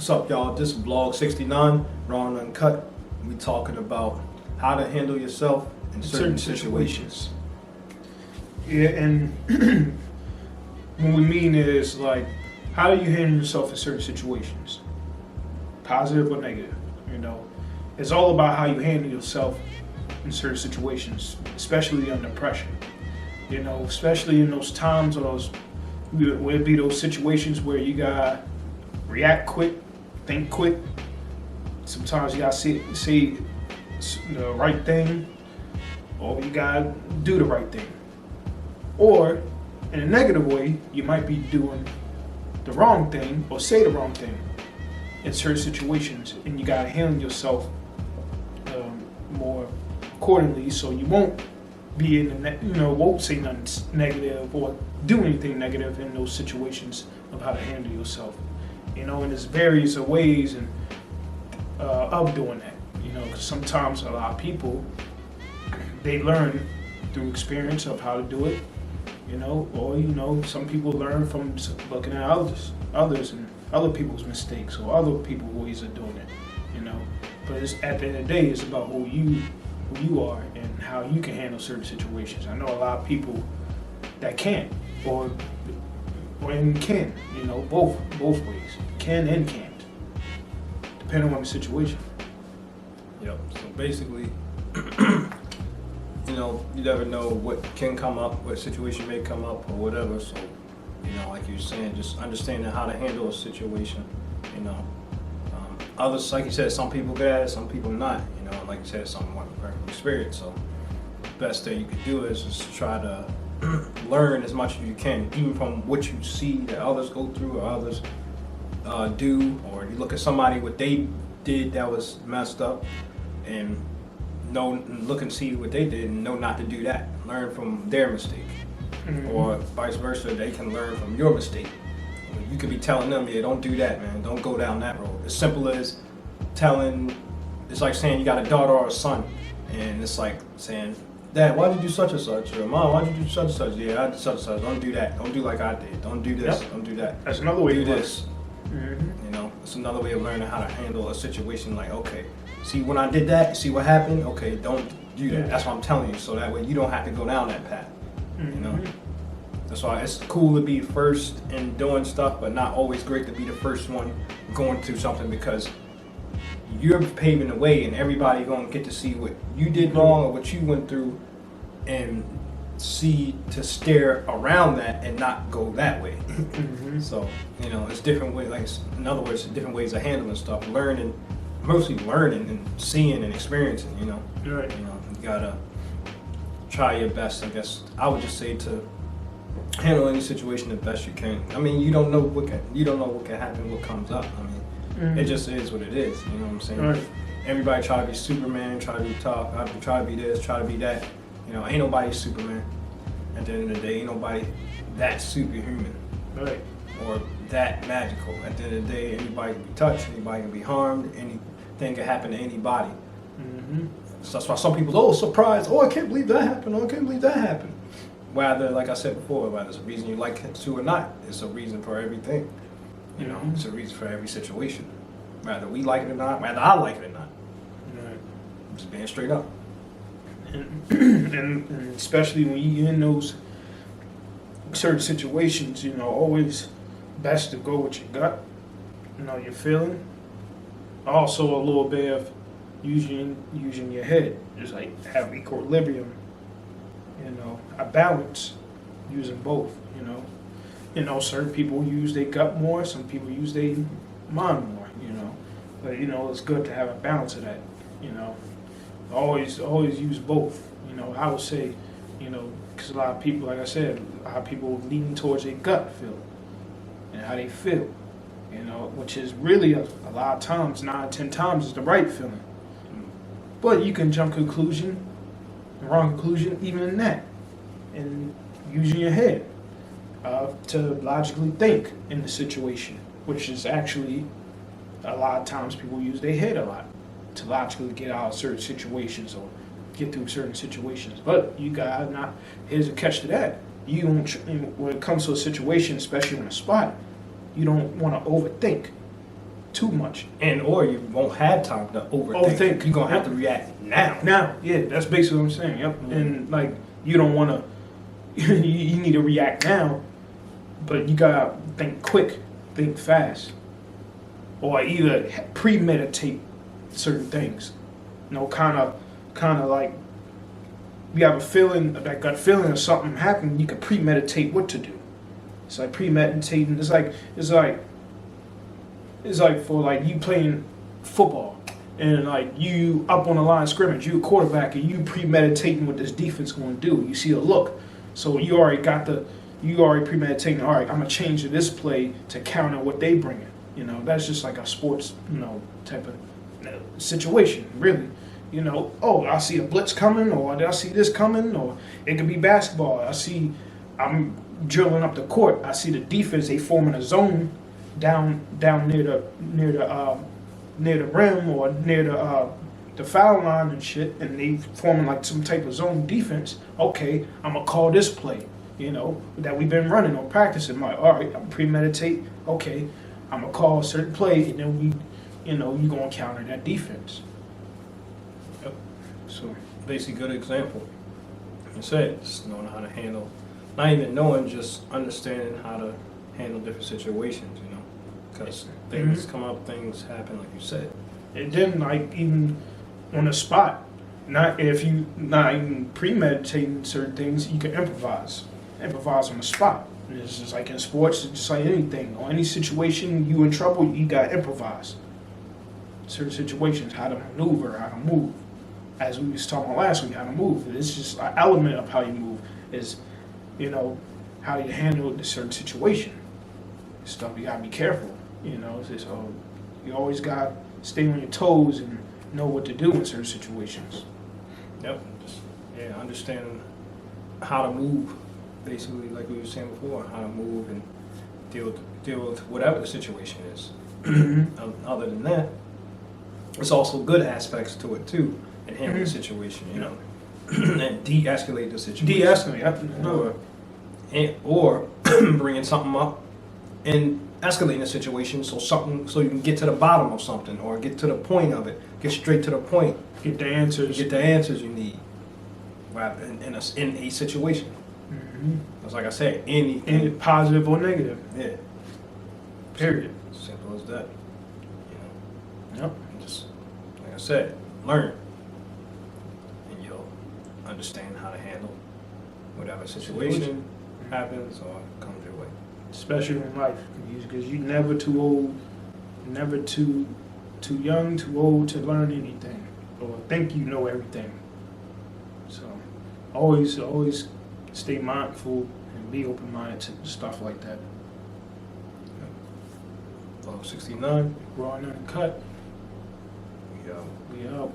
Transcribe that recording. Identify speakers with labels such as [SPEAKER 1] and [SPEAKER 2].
[SPEAKER 1] What's up, y'all? This is Vlog 69, Raw Uncutt. We talking about how to handle yourself in certain situations.
[SPEAKER 2] Yeah, and what we mean is, like, how do you handle yourself in certain situations? Positive or negative, It's all about how you handle yourself in certain situations, especially under pressure. Especially in those times or where it be those situations where you gotta react quick, think quick. Sometimes you gotta say the right thing, or you gotta do the right thing. Or in a negative way, you might be doing the wrong thing or say the wrong thing in certain situations, and you gotta handle yourself more accordingly, so you won't be in the won't say nothing negative or do anything negative in those situations of how to handle yourself. And there's various ways of doing that. Because sometimes a lot of people, they learn through experience of how to do it. Or some people learn from looking at others and other people's mistakes or other people's ways of doing it. But at the end of the day, it's about who you are and how you can handle certain situations. I know a lot of people that can't or can, both ways, can and can't, depending on the situation.
[SPEAKER 1] Yep. So basically, you never know what can come up, what situation may come up, or whatever. So, like you're saying, just understanding how to handle a situation. Others, like you said, some people good at it, some people not. Like you said, some want experience. So, the best thing you can do is just try to learn as much as you can, even from what you see that others go through or others do, or you look at somebody what they did that was messed up, and look and see what they did and know not to do that. Learn from their mistake, or vice versa. They can learn from your mistake. You could be telling them, yeah, don't do that, man. Don't go down that road. As simple as it's like saying you got a daughter or a son, and it's like saying, Dad, why'd you do such and such? Or Mom, why'd you do such and such? Yeah, I did such and such. Don't do that. Don't do like I did. Don't do this. Yep. Don't do that.
[SPEAKER 2] That's another way
[SPEAKER 1] to
[SPEAKER 2] do
[SPEAKER 1] this. It's another way of learning how to handle a situation. Like, okay, see when I did that, see what happened? Okay, don't do that. That's what I'm telling you. So that way you don't have to go down that path. That's why it's cool to be first in doing stuff, but not always great to be the first one going through something, because you're paving the way and everybody going to get to see what you did wrong or what you went through, and stare around that and not go that way. So, it's different ways, like, in other words, different ways of handling stuff, mostly learning and seeing and experiencing,
[SPEAKER 2] Right.
[SPEAKER 1] You gotta try your best, I guess. I would just say to handle any situation the best you can. I mean, you don't know what can happen, what comes up. I mean, it just is what it is. You know what I'm saying?
[SPEAKER 2] Right.
[SPEAKER 1] Everybody try to be Superman, try to be tough, try to be this, try to be that. Ain't nobody Superman. At the end of the day, ain't nobody that superhuman,
[SPEAKER 2] Right.
[SPEAKER 1] or that magical. At the end of the day, anybody can be touched, anybody can be harmed, anything can happen to anybody. So that's why some people, surprised, I can't believe that happened, I can't believe that happened. Whether, like I said before, whether it's a reason you like it to or not, it's a reason for everything. It's a reason for every situation. Whether we like it or not, whether I like it or not.
[SPEAKER 2] Right.
[SPEAKER 1] Just being straight up.
[SPEAKER 2] And especially when you're in those certain situations, always best to go with your gut, your feeling. Also a little bit of using your head, just like have equilibrium, a balance, using both, certain people use their gut more, some people use their mind more, but it's good to have a balance of that, always use both, I would say, because a lot of people, like I said, a lot of people lean towards their gut feeling and how they feel, which is really a lot of times, 9 out of 10 times, is the right feeling. But you can jump the wrong conclusion even in that, and using your head to logically think in the situation, which is actually a lot of times people use their head a lot to logically get out of certain situations or get through certain situations. But you gotta not. Here's a catch to that: you don't. When it comes to a situation, especially on a spot, you don't want to overthink. too much.
[SPEAKER 1] And or you won't have time to overthink. You're gonna have to react now.
[SPEAKER 2] Now, yeah, that's basically what I'm saying. Yep.
[SPEAKER 1] Mm-hmm.
[SPEAKER 2] And like you don't want to. You need to react now, but you gotta think quick, think fast, or either premeditate certain things. You know, kind of like you have a feeling, that gut feeling of something happening. You can premeditate what to do. It's like premeditating. It's like for like you playing football and like you up on the line of scrimmage, you a quarterback and you premeditating what this defense going to do. You see a look, so you already premeditating. All right, I'm gonna change this play to counter what they bring in. You know, that's just like a sports, type of situation, really. You know, oh, I see a blitz coming, or I see this coming, or it could be basketball. I'm drilling up the court. I see the defense. They forming a zone down near the rim or near the foul line and shit, and they forming like some type of zone defense. Okay, I'm gonna call this play. You know, that we've been running or practicing. Like, all right, I'm premeditate. Okay, I'm gonna call a certain play, and then you're gonna counter that defense.
[SPEAKER 1] Yep.
[SPEAKER 2] So
[SPEAKER 1] Basically, good example. You said just knowing how to handle, not even knowing, just understanding how to handle different situations. You know, because things come up, things happen, like you said.
[SPEAKER 2] and then like even on the spot, not even premeditating certain things, you can improvise on the spot. And it's just like in sports, it's just like anything or any situation you in trouble, you got to improvise. Certain situations, how to maneuver, how to move. As we was talking about last week, how to move. It's just an element of how you move is, how you handle the certain situation. Stuff you gotta be careful. So you always gotta stay on your toes and know what to do in certain situations.
[SPEAKER 1] Yep. Understanding how to move, basically, like we were saying before, how to move and deal with whatever the situation is. Other than that, there's also good aspects to it too, and handling the situation, and de-escalate the situation.
[SPEAKER 2] De-escalate,
[SPEAKER 1] or bringing something up and escalating the situation so you can get to the bottom of something or get to the point of it, get straight to the point,
[SPEAKER 2] get the answers
[SPEAKER 1] you need in a situation. Because like I said,
[SPEAKER 2] any positive or negative.
[SPEAKER 1] Yeah.
[SPEAKER 2] Period.
[SPEAKER 1] Simple as that.
[SPEAKER 2] Yep.
[SPEAKER 1] And just like I said, learn, and you'll understand how to handle whatever situation happens or comes your way.
[SPEAKER 2] Especially in life, because you're never too old, never too young, too old to learn anything or think you know everything. So always stay mindful and be open-minded to stuff like that.
[SPEAKER 1] 69.
[SPEAKER 2] Raw Uncutt.
[SPEAKER 1] We out.
[SPEAKER 2] We out.